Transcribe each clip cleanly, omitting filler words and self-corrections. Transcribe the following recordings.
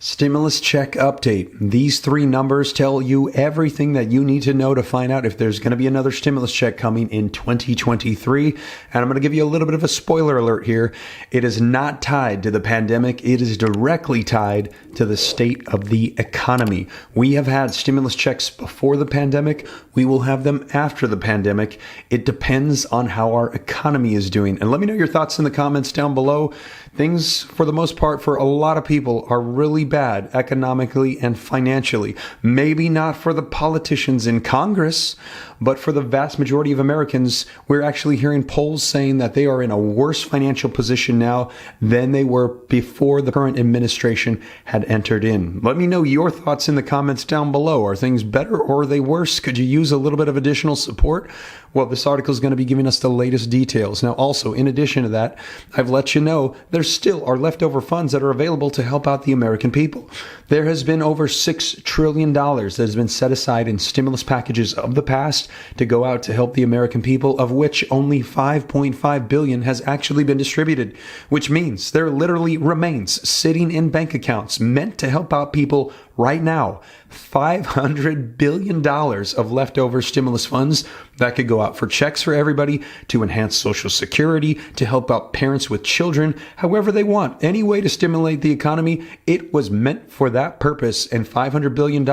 Stimulus check update. These three numbers tell you everything that you need to know to find out if there's going to be another stimulus check coming in 2023. And I'm going to give you a little bit of a spoiler alert here. It is not tied to the pandemic. It is directly tied to the state of the economy. We have had stimulus checks before the pandemic. We will have them after the pandemic. It depends on how our economy is doing. And let me know your thoughts in the comments down below. Things, for the most part, for a lot of people are really bad economically and financially. Maybe not for the politicians in Congress, but for the vast majority of Americans, we're actually hearing polls saying that they are in a worse financial position now than they were before the current administration had entered in. Let me know your thoughts in the comments down below. Are things better or are they worse? Could you use a little bit of additional support? Well, this article is going to be giving us the latest details. Now, also, in addition to that, I've let you know there still are leftover funds that are available to help out the American people. There has been over $6 trillion that has been set aside in stimulus packages of the past to go out to help the American people, of which only $5.5 billion has actually been distributed, which means there literally remains sitting in bank accounts meant to help out people right now, $500 billion of leftover stimulus funds that could go out for checks for everybody, to enhance Social Security, to help out parents with children, however they want. Any way to stimulate the economy, it was meant for that purpose. And $500 billion,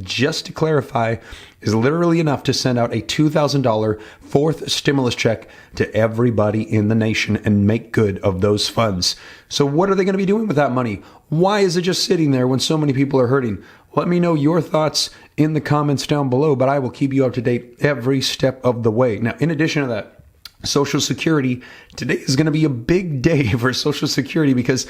just to clarify, is literally enough to send out a $2,000 fourth stimulus check to everybody in the nation and make good of those funds. So what are they going to be doing with that money? Why is it just sitting there when so many people are hurting? Let me know your thoughts in the comments down below, but I will keep you up to date every step of the way. Now, in addition to that, Social Security, today is going to be a big day for Social Security because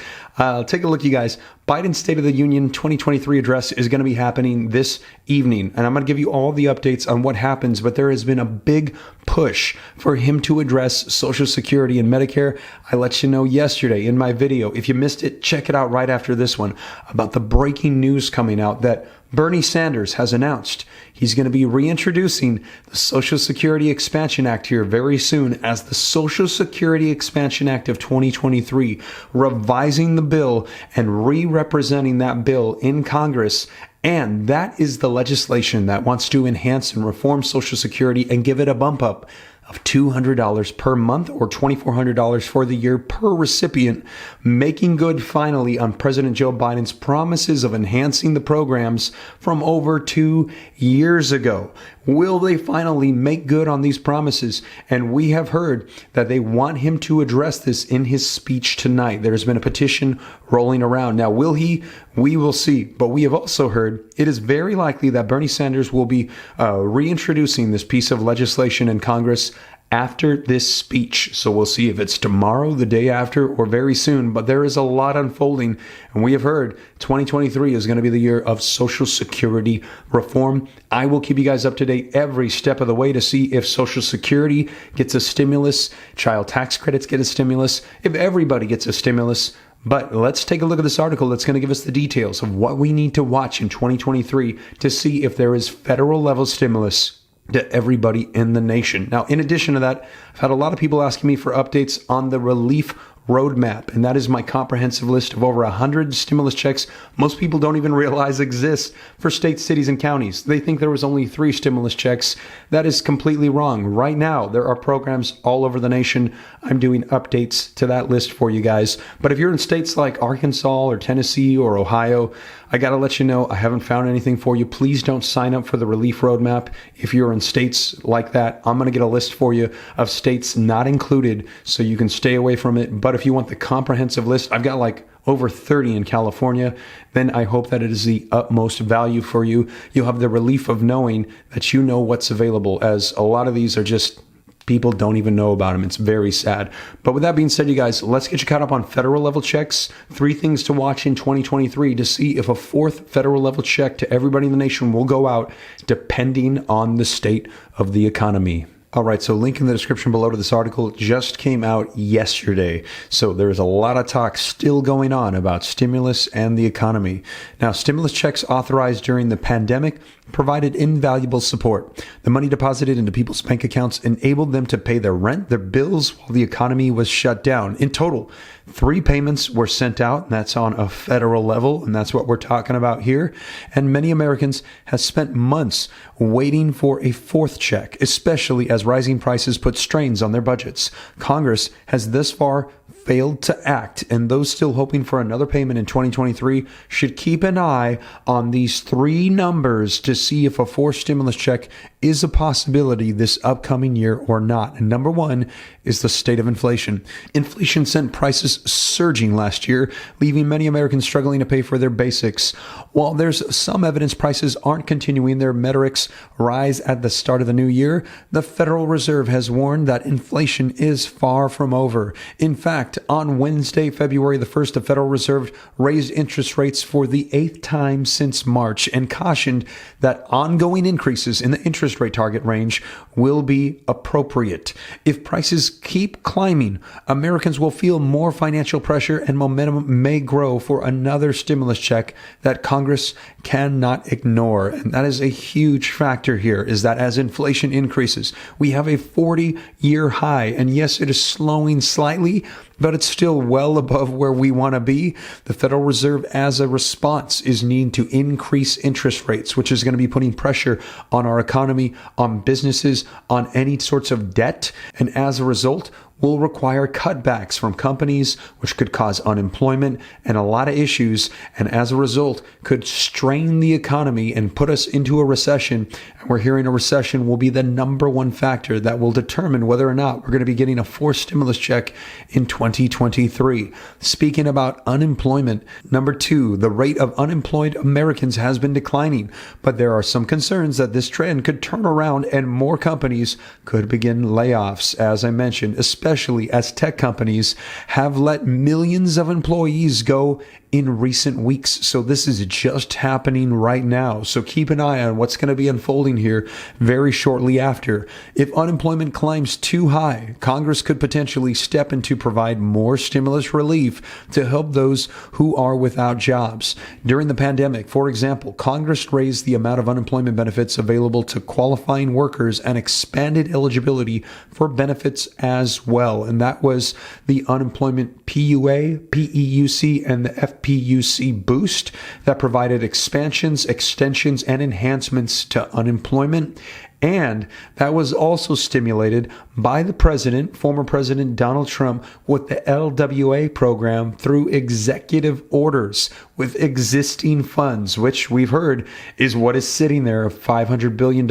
take a look, you guys. Biden's State of the Union 2023 address is going to be happening this evening, and I'm going to give you all the updates on what happens, but there has been a big push for him to address Social Security and Medicare. I let you know yesterday in my video. If you missed it, check it out right after this one about the breaking news coming out that Bernie Sanders has announced he's going to be reintroducing the Social Security Expansion Act here very soon as the Social Security Expansion Act of 2023, revising the bill and re-representing that bill in Congress. And that is the legislation that wants to enhance and reform Social Security and give it a bump up of $200 per month or $2,400 for the year per recipient, making good finally on President Joe Biden's promises of enhancing the programs from over 2 years ago. Will they finally make good on these promises? And we have heard that they want him to address this in his speech tonight. There's been a petition rolling around. Now, will he? We will see. But we have also heard it is very likely that Bernie Sanders will be reintroducing this piece of legislation in Congress after this speech. So we'll see if it's tomorrow, the day after, or very soon. But there is a lot unfolding. And we have heard 2023 is going to be the year of Social Security reform. I will keep you guys up to date every step of the way to see if Social Security gets a stimulus, child tax credits get a stimulus, if everybody gets a stimulus. But let's take a look at this article that's going to give us the details of what we need to watch in 2023 to see if there is federal level stimulus to everybody in the nation. Now, in addition to that, I've had a lot of people asking me for updates on the relief roadmap, and that is my comprehensive list of over 100 stimulus checks most people don't even realize exist for states, cities, and counties. They think there was only 3 stimulus checks. That is completely wrong. Right now, there are programs all over the nation. I'm doing updates to that list for you guys. But if you're in states like Arkansas or Tennessee or Ohio, I got to let you know I haven't found anything for you. Please don't sign up for the relief roadmap. If you're in states like that, I'm going to get a list for you of states not included so you can stay away from it. But if you want the comprehensive list, I've got like over 30 in California, then I hope that it is the utmost value for you. You'll have the relief of knowing that you know what's available, as a lot of these are just people don't even know about them. It's very sad. But with that being said, you guys, let's get you caught up on federal level checks. 3 things to watch in 2023 to see if a 4th federal level check to everybody in the nation will go out, depending on the state of the economy. All right, so link in the description below to this article just came out yesterday. So there is a lot of talk still going on about stimulus and the economy. Now, stimulus checks authorized during the pandemic provided invaluable support. The money deposited into people's bank accounts enabled them to pay their rent, their bills, while the economy was shut down. In total, 3 payments were sent out, and that's on a federal level, and that's what we're talking about here. And many Americans have spent months waiting for a 4th check, especially as rising prices put strains on their budgets. Congress has thus far failed to act, and those still hoping for another payment in 2023 should keep an eye on these 3 numbers to see if a 4th stimulus check is a possibility this upcoming year or not. And number 1 is the state of inflation. Inflation sent prices surging last year, leaving many Americans struggling to pay for their basics. While there's some evidence prices aren't continuing their metrics rise at the start of the new year, the Federal Reserve has warned that inflation is far from over. In fact, on Wednesday, February the 1st, the Federal Reserve raised interest rates for the 8th time since March and cautioned that ongoing increases in the interest rate target range will be appropriate. If prices keep climbing, Americans will feel more financial pressure and momentum may grow for another stimulus check that Congress cannot ignore. And that is a huge factor here, is that as inflation increases, we have a 40-year high. And yes, it is slowing slightly, but it's still well above where we want to be. The Federal Reserve, as a response, is needing to increase interest rates, which is going to be putting pressure on our economy, on businesses, on any sorts of debt. And as a result, will require cutbacks from companies, which could cause unemployment and a lot of issues, and as a result could strain the economy and put us into a recession. And we're hearing a recession will be the number 1 factor that will determine whether or not we're going to be getting a 4th stimulus check in 2023. Speaking about unemployment, number 2, the rate of unemployed Americans has been declining, but there are some concerns that this trend could turn around and more companies could begin layoffs, as I mentioned, especially as tech companies have let millions of employees go in recent weeks. So this is just happening right now. So keep an eye on what's going to be unfolding here very shortly after. If unemployment climbs too high, Congress could potentially step in to provide more stimulus relief to help those who are without jobs. During the pandemic, for example, Congress raised the amount of unemployment benefits available to qualifying workers and expanded eligibility for benefits as well. And that was the unemployment PUA, PEUC, and the FPUC boost that provided expansions, extensions, and enhancements to unemployment. And that was also stimulated by the president, former President Donald Trump, with the LWA program through executive orders with existing funds, which we've heard is what is sitting there of $500 billion,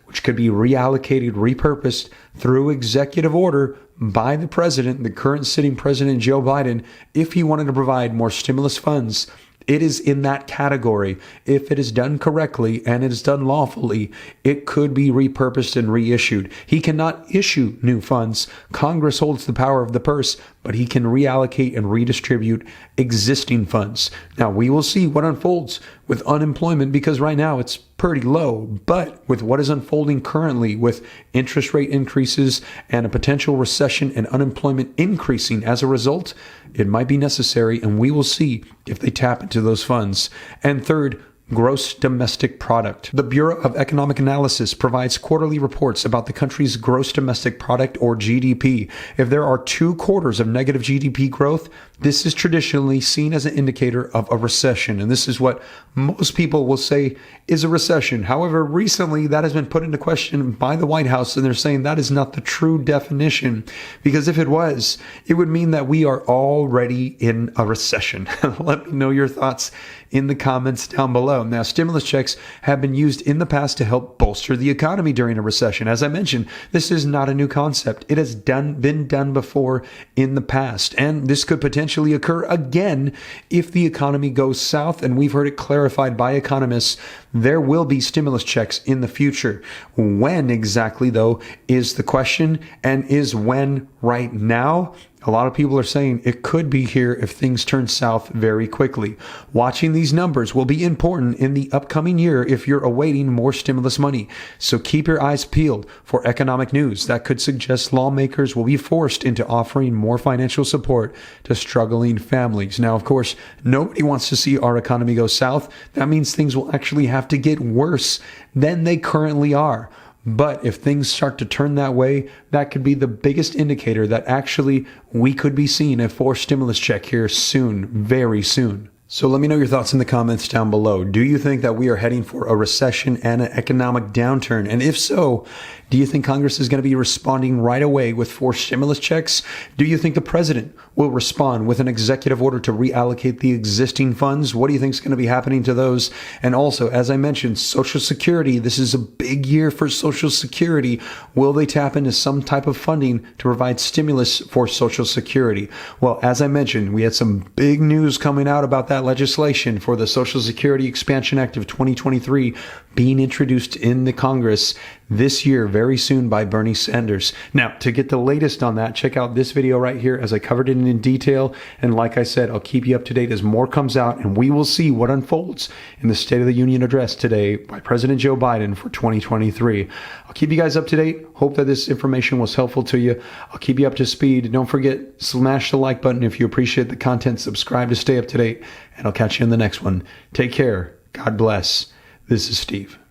which could be reallocated, repurposed through executive order by the president, the current sitting president, Joe Biden, if he wanted to provide more stimulus funds. It is in that category. If it is done correctly and it is done lawfully, it could be repurposed and reissued. He cannot issue new funds. Congress holds the power of the purse, but he can reallocate and redistribute existing funds. Now, we will see what unfolds with unemployment because right now it's pretty low. But with what is unfolding currently with interest rate increases and a potential recession and unemployment increasing as a result, it might be necessary, and we will see if they tap into those funds. And third, gross domestic product. The Bureau of Economic Analysis provides quarterly reports about the country's gross domestic product, or GDP. If there are 2 quarters of negative GDP growth, this is traditionally seen as an indicator of a recession. And this is what most people will say is a recession. However, recently that has been put into question by the White House, and they're saying that is not the true definition, because if it was, it would mean that we are already in a recession. Let me know your thoughts in the comments down below. Now, stimulus checks have been used in the past to help bolster the economy during a recession. As I mentioned, this is not a new concept. It has been done before in the past, and this could potentially occur again if the economy goes south, and we've heard it clarified by economists. There will be stimulus checks in the future. When exactly, though, is the question, and is when right now? A lot of people are saying it could be here if things turn south very quickly. Watching these numbers will be important in the upcoming year if you're awaiting more stimulus money. So keep your eyes peeled for economic news that could suggest lawmakers will be forced into offering more financial support to struggling families. Now, of course, nobody wants to see our economy go south. That means things will actually have to get worse than they currently are. But if things start to turn that way, that could be the biggest indicator that actually we could be seeing a forced stimulus check here soon, very soon. So let me know your thoughts in the comments down below. Do you think that we are heading for a recession and an economic downturn? And if so, do you think Congress is going to be responding right away with forced stimulus checks? Do you think the president will respond with an executive order to reallocate the existing funds? What do you think is going to be happening to those? And also, as I mentioned, Social Security, this is a big year for Social Security. Will they tap into some type of funding to provide stimulus for Social Security? Well, as I mentioned, we had some big news coming out about that legislation for the Social Security Expansion Act of 2023 being introduced in the Congress this year, very soon, by Bernie Sanders. Now, to get the latest on that, check out this video right here as I covered it in detail. And like I said, I'll keep you up to date as more comes out, and we will see what unfolds in the State of the Union address today by President Joe Biden for 2023. I'll keep you guys up to date. Hope that this information was helpful to you. I'll keep you up to speed. Don't forget, smash the like button if you appreciate the content. Subscribe to stay up to date, and I'll catch you in the next one. Take care. God bless. This is Steve.